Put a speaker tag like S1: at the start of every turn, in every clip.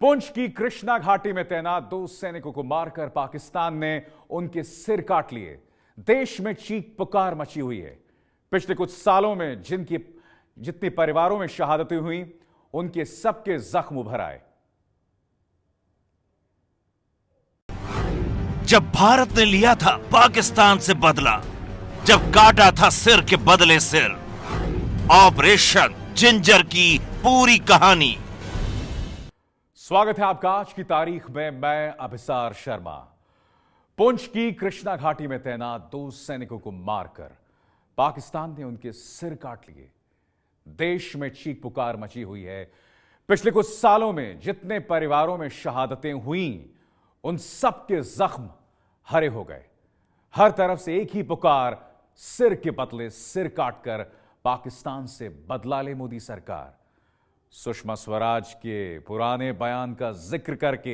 S1: पुंछ की कृष्णा घाटी में तैनात 2 सैनिकों को मारकर पाकिस्तान ने उनके सिर काट लिए। देश में चीख पुकार मची हुई है। पिछले कुछ सालों में जितने परिवारों में शहादतें हुई, उनके सबके जख्म उभर आए।
S2: जब भारत ने लिया था पाकिस्तान से बदला, जब काटा था सिर के बदले सिर, ऑपरेशन जिंजर की पूरी कहानी।
S1: स्वागत है आपका आज की तारीख में। मैं अभिसार शर्मा। पुंछ की कृष्णा घाटी में तैनात 2 सैनिकों को मारकर पाकिस्तान ने उनके सिर काट लिए। देश में चीख पुकार मची हुई है। पिछले कुछ सालों में जितने परिवारों में शहादतें हुई, उन सबके जख्म हरे हो गए। हर तरफ से एक ही पुकार, सिर के बदले सिर काटकर पाकिस्तान से बदला ले मोदी सरकार। सुषमा स्वराज के पुराने बयान का जिक्र करके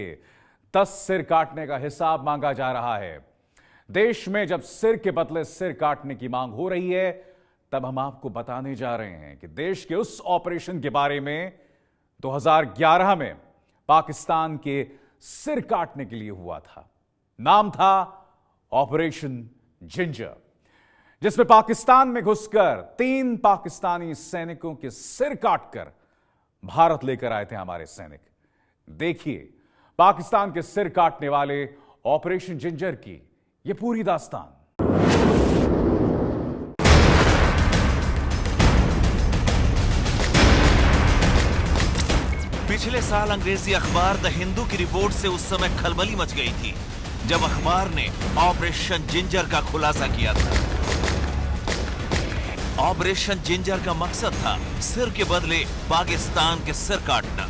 S1: 10 सिर काटने का हिसाब मांगा जा रहा है। देश में जब सिर के बदले सिर काटने की मांग हो रही है, तब हम आपको बताने जा रहे हैं कि देश के उस ऑपरेशन के बारे में 2011 में पाकिस्तान के सिर काटने के लिए हुआ था। नाम था ऑपरेशन जिंजर, जिसमें पाकिस्तान में घुसकर 3 पाकिस्तानी सैनिकों के सिर काटकर भारत लेकर आए थे हमारे सैनिक। देखिए पाकिस्तान के सिर काटने वाले ऑपरेशन जिंजर की यह पूरी दास्तान।
S2: पिछले साल अंग्रेजी अखबार द हिंदू की रिपोर्ट से उस समय खलबली मच गई थी, जब अखबार ने ऑपरेशन जिंजर का खुलासा किया था। ऑपरेशन जिंजर का मकसद था सिर के बदले पाकिस्तान के सिर काटना।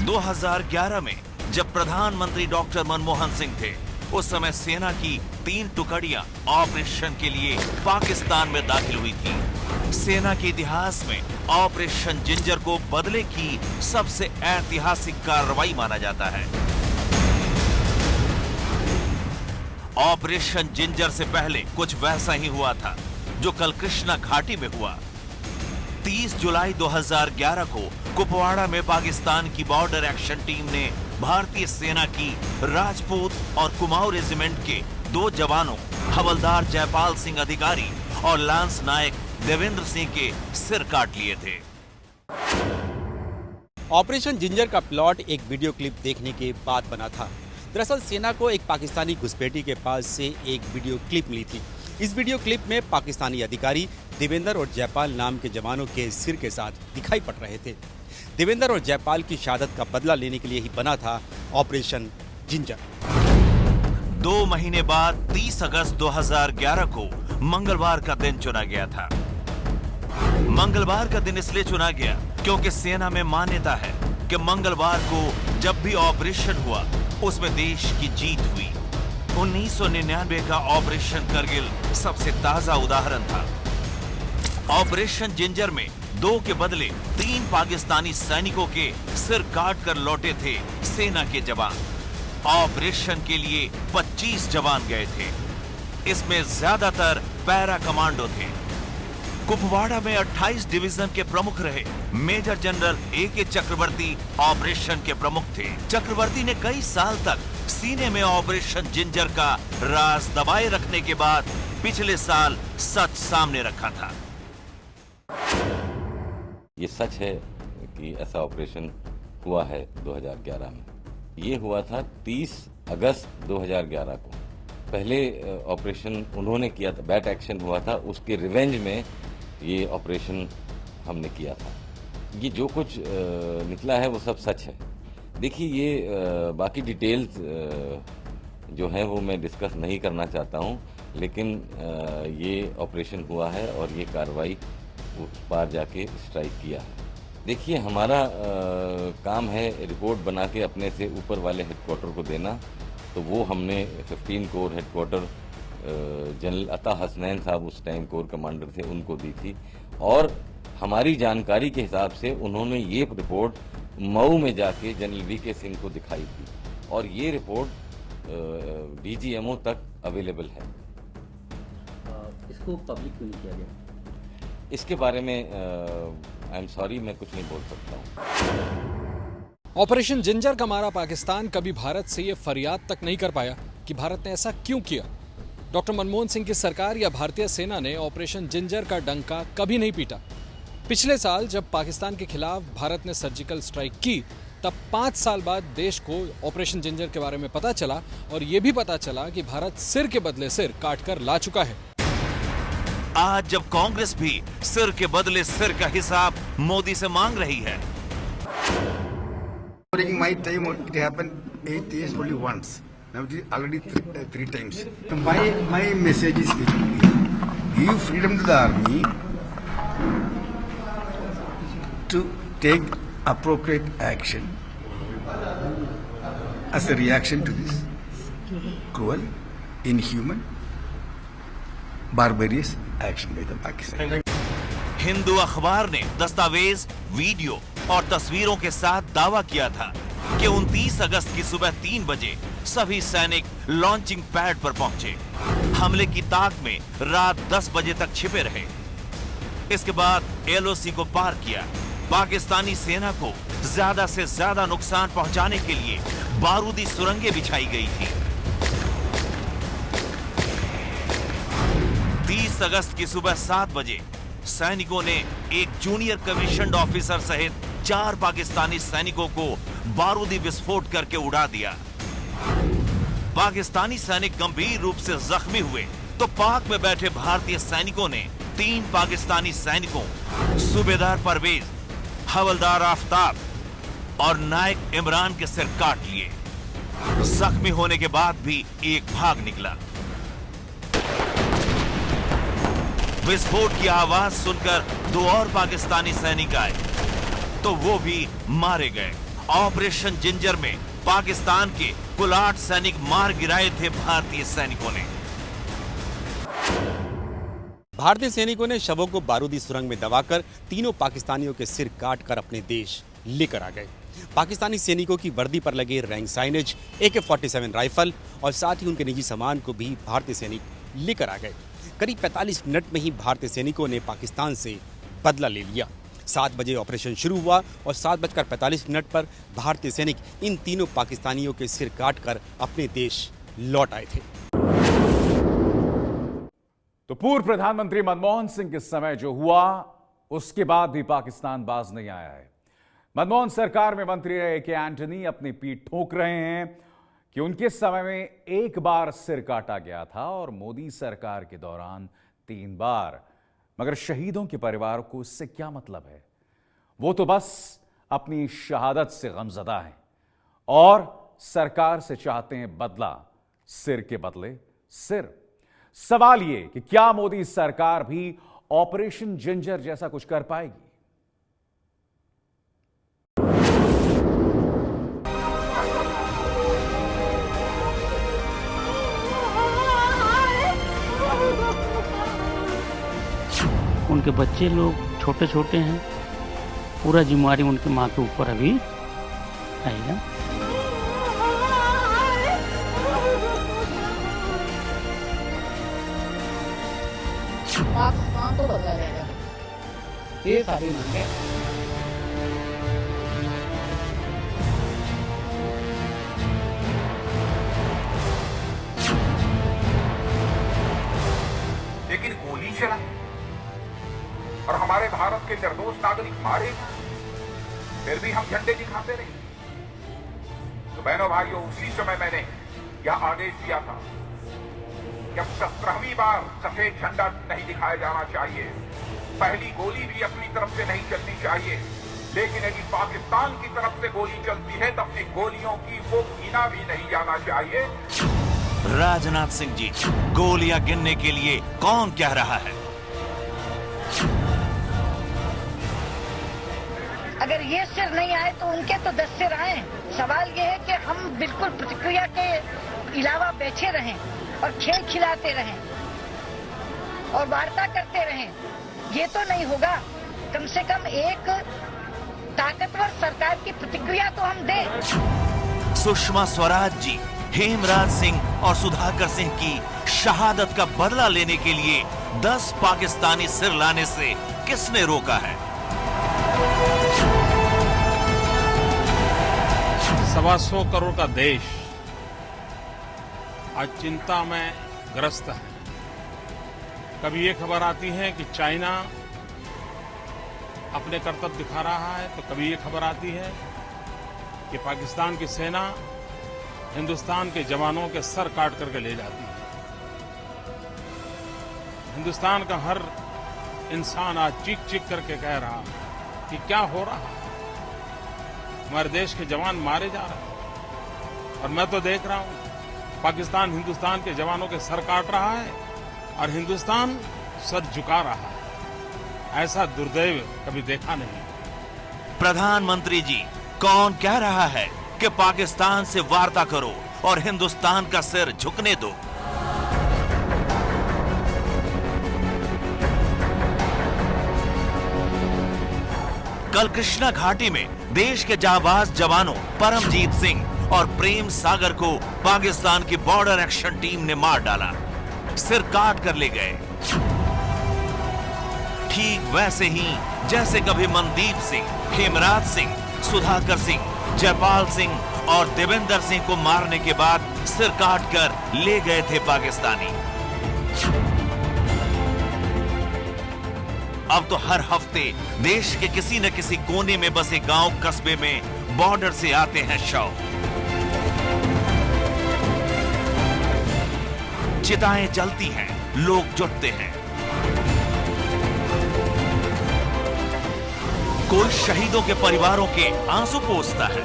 S2: 2011 में जब प्रधानमंत्री डॉक्टर मनमोहन सिंह थे, उस समय सेना की 3 टुकड़ियां ऑपरेशन के लिए पाकिस्तान में दाखिल हुई थी। सेना के इतिहास में ऑपरेशन जिंजर को बदले की सबसे ऐतिहासिक कार्रवाई माना जाता है। ऑपरेशन जिंजर से पहले कुछ वैसा ही हुआ था जो कल कृष्णा घाटी में हुआ। 30 जुलाई 2011 को कुपवाड़ा में पाकिस्तान की बॉर्डर एक्शन टीम ने भारतीय सेना की राजपूत और कुमाऊं रेजिमेंट के 2 जवानों हवलदार जयपाल सिंह अधिकारी और लांस नायक देवेंद्र सिंह के सिर काट लिए थे।
S3: ऑपरेशन जिंजर का प्लॉट एक वीडियो क्लिप देखने के बाद बना था। दरअसल सेना को एक पाकिस्तानी घुसपैठी के पास से एक वीडियो क्लिप मिली थी। इस वीडियो क्लिप में पाकिस्तानी अधिकारी देवेंद्र और जयपाल नाम के जवानों के सिर के साथ दिखाई पड़ रहे थे। देवेंद्र और जयपाल की शहादत का बदला लेने के लिए ही बना था ऑपरेशन जिंजर।
S2: 2 महीने बाद 30 अगस्त 2011 को मंगलवार का दिन चुना गया था। मंगलवार का दिन इसलिए चुना गया क्योंकि सेना में मान्यता है कि मंगलवार को जब भी ऑपरेशन हुआ, उसमें देश की जीत हुई। 1999 का ऑपरेशन करगिल सबसे ताजा उदाहरण था। ऑपरेशन जिंजर में 2 के बदले 3 पाकिस्तानी सैनिकों के सिर काट कर लौटे थे सेना के जवान। ऑपरेशन के लिए 25 जवान गए थे। इसमें ज्यादातर पैरा कमांडो थे। कुपवाड़ा में 28 डिवीजन के प्रमुख रहे मेजर जनरल A.K. चक्रवर्ती ऑपरेशन के प्रमुख थे। चक्रवर्ती ने कई साल तक सीने में ऑपरेशन जिंजर का राज दबाए रखने के बाद पिछले साल सच सामने रखा था।
S4: ये सच है कि ऐसा ऑपरेशन हुआ है 2011 में। ये हुआ था 30 अगस्त 2011 को। पहले ऑपरेशन उन्होंने किया था, बैट एक्शन हुआ था, उसके रिवेंज में ये ऑपरेशन हमने किया था। ये जो कुछ निकला है वो सब सच है। देखिए ये बाकी डिटेल्स जो हैं वो मैं डिस्कस नहीं करना चाहता हूँ, लेकिन ये ऑपरेशन हुआ है और ये कार्रवाई उस पार जाके स्ट्राइक किया है। देखिए हमारा काम है रिपोर्ट बना के अपने से ऊपर वाले हेडक्वार्टर को देना, तो वो हमने 15 कोर हेडक्वार्टर जनरल अता हसनैन साहब उस टाइम कोर कमांडर थे, उनको दी थी। और हमारी जानकारी के हिसाब से उन्होंने ये रिपोर्ट मऊ में जाके जनरल V.K. सिंह को दिखाई थी और ये रिपोर्ट DGMO तक अवेलेबल है।
S5: इसको पब्लिक क्यों नहीं किया गया?
S4: इसके बारे में आई एम सॉरी, मैं कुछ नहीं बोल सकता हूँ।
S5: ऑपरेशन जिंजर का मारा पाकिस्तान कभी भारत से ये फरियाद तक नहीं कर पाया कि भारत ने ऐसा क्यों किया। डॉक्टर मनमोहन सिंह की सरकार या भारतीय सेना ने ऑपरेशन जिंजर का डंका कभी नहीं पीटा। पिछले साल जब पाकिस्तान के खिलाफ भारत ने सर्जिकल स्ट्राइक की, तब 5 साल बाद देश को ऑपरेशन जिंजर के बारे में पता चला और ये भी पता चला कि भारत सिर के बदले सिर काटकर ला चुका है।
S2: आज जब कांग्रेस भी सिर के बदले सिर का हिसाब मोदी से मांग रही है।
S6: During my time, it happened 8 years only once. Now it is already three times. My message is give freedom to the army to take appropriate action as a reaction to this cruel, inhuman, barbarous action by the Pakistan.
S2: Hindu अखबार ने दस्तावेज, video और तस्वीरों के साथ दावा किया था कि 29 अगस्त की सुबह 3 बजे सभी सैनिक लॉन्चिंग पैड पर पहुंचे। हमले की ताक में रात 10 बजे तक छिपे रहे। इसके बाद एलओसी को पार किया। पाकिस्तानी सेना को ज्यादा से ज्यादा नुकसान पहुंचाने के लिए बारूदी सुरंगें बिछाई गई थी। 30 अगस्त की सुबह 7 बजे सैनिकों ने एक जूनियर कमीशन्ड ऑफिसर सहित 4 पाकिस्तानी सैनिकों को बारूदी विस्फोट करके उड़ा दिया। पाकिस्तानी सैनिक गंभीर रूप से जख्मी हुए तो पाक में बैठे भारतीय सैनिकों ने 3 पाकिस्तानी सैनिकों सूबेदार परवेज, हवलदार आफ्ताब और नायक इमरान के सिर काट लिए। जख्मी होने के बाद भी एक भाग निकला। विस्फोट की आवाज सुनकर 2 और पाकिस्तानी सैनिक आए तो वो भी मारे गए। ऑपरेशन जिंजर में पाकिस्तान के कुल 8 सैनिक मार गिराए थे भारतीय सैनिकों ने।
S3: भारतीय सैनिकों ने शवों को बारूदी सुरंग में दबाकर तीनों पाकिस्तानियों के सिर काटकर अपने देश लेकर आ गए। पाकिस्तानी सैनिकों की वर्दी पर लगे रैंक साइनेज, AK-47 राइफल और साथ ही उनके निजी सामान को भी भारतीय सैनिक लेकर आ गए। करीब 45 मिनट में ही भारतीय सैनिकों ने पाकिस्तान से बदला ले लिया। 7 बजे ऑपरेशन शुरू हुआ और 7:45 पर भारतीय सैनिक इन तीनों पाकिस्तानियों के सिर काटकर अपने देश लौट आए थे।
S1: तो पूर्व प्रधानमंत्री मनमोहन सिंह के समय जो हुआ, उसके बाद भी पाकिस्तान बाज नहीं आया है। मनमोहन सरकार में मंत्री रहे के एंटनी अपनी पीठ ठोक रहे हैं कि उनके समय में एक बार सिर काटा गया था और मोदी सरकार के दौरान 3 बार। मगर शहीदों के परिवार को इससे क्या मतलब है? वो तो बस अपनी शहादत से गमजदा हैं और सरकार से चाहते हैं बदला, सिर के बदले सिर। सवाल ये कि क्या मोदी सरकार भी ऑपरेशन जिंजर जैसा कुछ कर पाएगी?
S7: उनके बच्चे लोग छोटे छोटे हैं, पूरा जिम्मेवारी उनकी माँ के ऊपर अभी आएगा।
S8: पाकिस्तान तो बदला जाएगा, ये सारी मांगे।
S9: लेकिन गोली चला और हमारे भारत के निर्दोष नागरिक मारे, फिर भी हम झंडे दिखाते रहे। तो बहनों भाइयों, उसी समय मैंने यह आदेश दिया था कि अब 17वीं बार सफेद झंडा नहीं दिखाया जाना चाहिए। पहली गोली भी अपनी तरफ से नहीं चलनी चाहिए, लेकिन यदि पाकिस्तान की तरफ से गोली चलती है तो अपनी गोलियों की वो गिना भी नहीं जाना चाहिए।
S2: राजनाथ सिंह जी, गोलियां गिनने के लिए कौन कह रहा है?
S8: अगर ये सिर नहीं आए तो उनके तो 10 सिर आए। सवाल ये है कि हम बिल्कुल प्रतिक्रिया के अलावा बैठे रहें और खेल खिलाते रहें और वार्ता करते रहें, ये तो नहीं होगा। कम से कम एक ताकतवर सरकार की प्रतिक्रिया तो हम दें।
S2: सुषमा स्वराज जी, हेमराज सिंह और सुधाकर सिंह की शहादत का बदला लेने के लिए 10 पाकिस्तानी सिर लाने से किसने रोका है?
S10: 125 करोड़ का देश आज चिंता में ग्रस्त है। कभी ये खबर आती है कि चाइना अपने कर्तव्य दिखा रहा है, तो कभी ये खबर आती है कि पाकिस्तान की सेना हिंदुस्तान के जवानों के सर काट करके ले जाती है। हिंदुस्तान का हर इंसान आज चीख चीख करके कह रहा है कि क्या हो रहा है, हमारे देश के जवान मारे जा रहे हैं। और मैं तो देख रहा हूं पाकिस्तान हिंदुस्तान के जवानों के सर काट रहा है और हिंदुस्तान सर झुका रहा है। ऐसा दुर्दैव कभी देखा नहीं।
S2: प्रधानमंत्री जी, कौन कह रहा है कि पाकिस्तान से वार्ता करो और हिंदुस्तान का सिर झुकने दो? कल कृष्णा घाटी में देश के जाबाज जवानों परमजीत सिंह और प्रेम सागर को पाकिस्तान की बॉर्डर एक्शन टीम ने मार डाला, सिर काट कर ले गए। ठीक वैसे ही जैसे कभी मनदीप सिंह, हेमराज सिंह, सुधाकर सिंह, जयपाल सिंह और देवेंद्र सिंह को मारने के बाद सिर काट कर ले गए थे पाकिस्तानी। अब तो हर हफ्ते देश के किसी न किसी कोने में बसे गांव कस्बे में बॉर्डर से आते हैं शव। चिताएं जलती हैं, लोग जुटते हैं। कोई शहीदों के परिवारों के आंसू पोंछता है,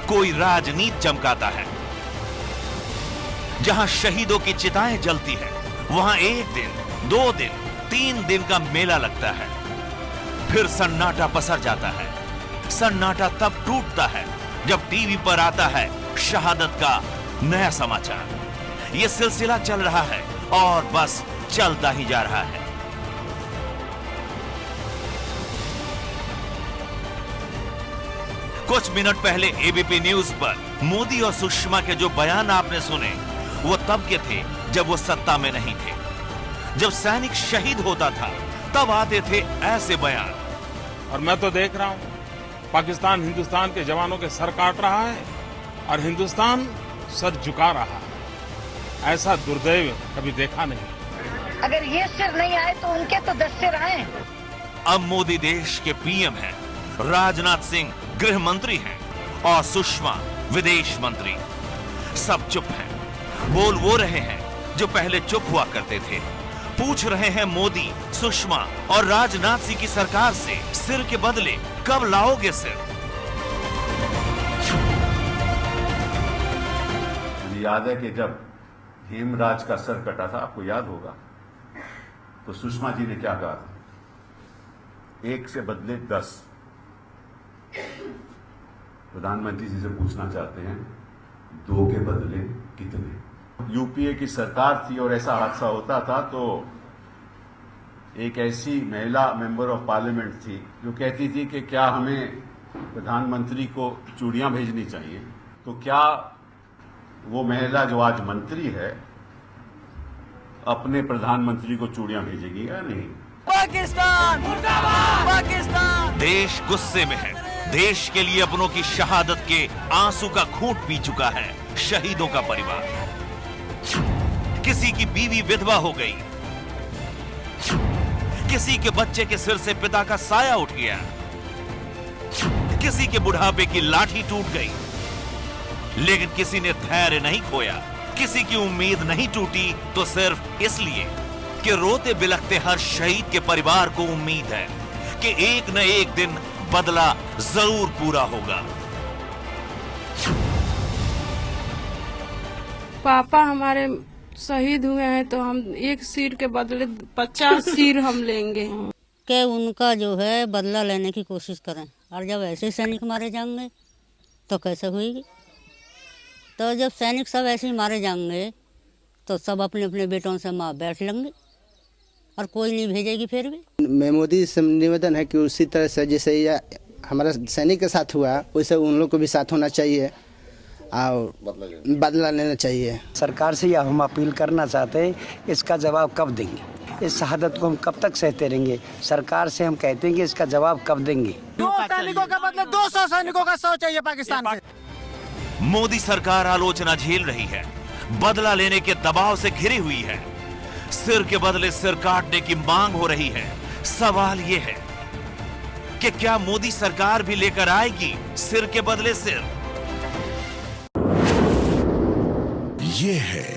S2: कोई राजनीति चमकाता है। जहां शहीदों की चिताएं जलती है, वहां 1 दिन, 2 दिन, 3 दिन का मेला लगता है। फिर सन्नाटा पसर जाता है। सन्नाटा तब टूटता है जब टीवी पर आता है शहादत का नया समाचार। यह सिलसिला चल रहा है और बस चलता ही जा रहा है। कुछ मिनट पहले एबीपी न्यूज पर मोदी और सुषमा के जो बयान आपने सुने, वो तब के थे जब वो सत्ता में नहीं थे। जब सैनिक शहीद होता था तब आते थे ऐसे बयान।
S10: और मैं तो देख रहा हूं पाकिस्तान हिंदुस्तान के जवानों के सर काट रहा है और हिंदुस्तान सर झुका रहा है। ऐसा दुर्दैव कभी देखा नहीं।
S8: अगर ये सिर नहीं आए तो उनके तो 10 सिर आए।
S2: अब मोदी देश के पीएम हैं, राजनाथ सिंह गृह मंत्री हैं और सुषमा विदेश मंत्री। सब चुप हैं। बोल वो रहे हैं जो पहले चुप हुआ करते थे। पूछ रहे हैं मोदी, सुषमा और राजनाथ सिंह की सरकार से, सिर के बदले कब लाओगे सिर?
S11: मुझे याद है कि जब हेमराज का सर कटा था, आपको याद होगा, तो सुषमा जी ने क्या कहा था? 1 से बदले 10। प्रधानमंत्री जी से पूछना चाहते हैं 2 के बदले कितने? यूपीए की सरकार थी और ऐसा हादसा होता था तो एक ऐसी महिला मेंबर ऑफ पार्लियामेंट थी जो कहती थी कि क्या हमें प्रधानमंत्री को चूड़ियां भेजनी चाहिए। तो क्या वो महिला जो आज मंत्री है अपने प्रधानमंत्री को चूड़ियां भेजेगी या नहीं?
S12: पाकिस्तान मुर्दाबाद, पाकिस्तान।
S2: देश गुस्से में है। देश के लिए अपनों की शहादत के आंसू का घूंट पी चुका है शहीदों का परिवार। किसी की बीवी विधवा हो गई, किसी के बच्चे के सिर से पिता का साया उठ गया, किसी के बुढ़ापे की लाठी टूट गई, लेकिन किसी ने धैर्य नहीं खोया, किसी की उम्मीद नहीं टूटी, तो सिर्फ इसलिए कि रोते बिलखते हर शहीद के परिवार को उम्मीद है कि एक न एक दिन बदला जरूर पूरा होगा।
S13: पापा हमारे शहीद हुए हैं तो हम 1 सिर के बदले 50 सिर हम लेंगे।
S14: कि उनका जो है बदला लेने की कोशिश करें, और जब ऐसे सैनिक मारे जाएंगे तो कैसे होगी? तो जब सैनिक सब ऐसे ही मारे जाएंगे तो सब अपने अपने बेटों से माँ बैठ लेंगे और कोई नहीं भेजेगी। फिर भी
S15: मैं मोदी से निवेदन है कि उसी तरह से जैसे हमारा सैनिक के साथ हुआ वैसे उन लोग को भी साथ होना चाहिए। और बदला लेना चाहिए।
S16: सरकार से यह हम अपील करना चाहते हैं, इसका जवाब कब देंगे? इस शहादत को हम कब तक सहते रहेंगे? सरकार से हम कहते हैं कि इसका जवाब कब देंगे?
S12: 2 सैनिकों का बदले 200 सैनिकों का 100 चाहिए पाकिस्तान से।
S2: मोदी सरकार आलोचना झेल रही है, बदला लेने के दबाव से घिरी हुई है, सिर के बदले सिर काटने की मांग हो रही है। सवाल यह है कि क्या मोदी सरकार भी लेकर आएगी सिर के बदले सिर?
S17: ये है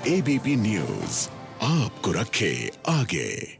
S17: एबीपी न्यूज, आपको रखे आगे।